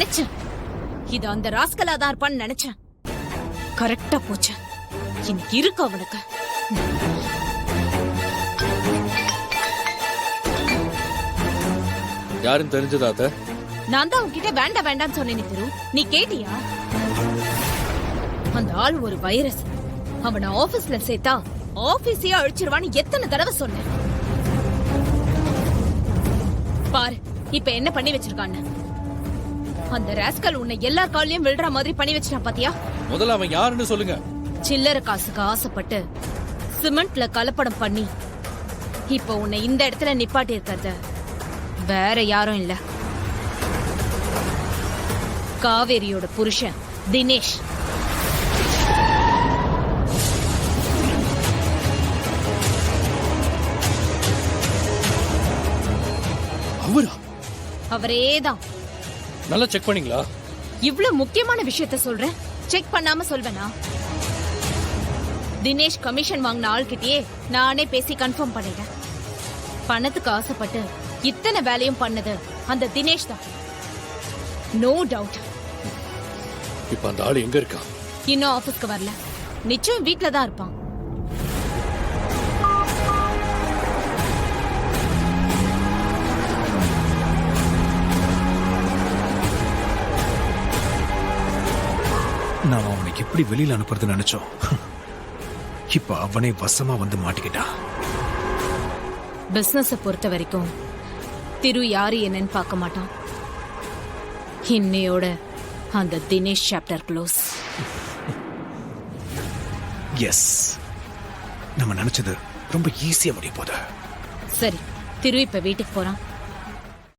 நினைச்சேன் இது அந்த ராஸ்கலா தான் இருப்பான்னு நினைச்சேன். கரெக்டா போச்சு. இன்னைக்கு இருக்கு அவனுக்கு. யாருன்னு தெரிஞ்சதா? நான் தான் உன்கிட்ட வேண்டாம் வேண்டாம்னு சொன்னேன் திரு. நீ கேட்டியா? அந்த ஆள் ஒரு வைரஸ். அவனை ஆபீஸ்ல சேர்த்தா ஆபீஸையே அழிச்சிருவான்னு எத்தனை தடவை சொன்னேன். பாரு இப்ப என்ன பண்ணி வச்சிருக்கான்னு. அந்த ராஸ்கல் உன்னை எல்லார் காலையும் விழுற மாதிரி பண்ணி வச்சிட்டான் பாத்தியா? முதல்ல அவன் யாருன்னு சொல்லுங்க. சில்லற காசுக்கு ஆசைப்பட்டு சிமெண்ட்ல கலப்படம் பண்ணி இப்ப உன்னை இந்த இடத்துல நிப்பாட்டி இருக்கிறது வேற யாரும் இல்ல, காவேரியோட புருஷன் தினேஷ். அவரா? அவரேதான். நல்லா செக் பண்ணீங்களா? இவ்வளவு முக்கியமான விஷயத்த சொல்றேன், செக் பண்ணாம சொல்வேனா? தினேஷ் கமிஷன் வாங்கின ஆள்கிட்டயே நானே பேசி கன்ஃபார்ம் பண்ணிட்டேன். பணத்துக்கு ஆசைப்பட்டு இத்தனை வேலையும் பண்ணது அந்த தினேஷ் தான். No doubt. இப்ப அந்த ஆள் எங்க இருக்கா? இன்னும் ஆபீஸ்க்கு வரல. நிச்சயம் வீட்ல தான் இருப்பான். நான் அவனை எப்படி வெளியில அனுப்புறது நினைச்சோம். இப்ப அவனே வசமா வந்து மாட்டிக்கிட்டான். பிசினஸ பொறுத்த வரைக்கும் திரு யாரு என்னன்னு பார்க்க மாட்டான். இன்னையோட அந்த தினேஷ் சாப்டர் க்ளோஸ். எஸ், நம்ம நினைச்சது ரொம்ப ஈஸியா முடிய போகுது. சரி, திரு இப்ப வீட்டுக்கு போறான்.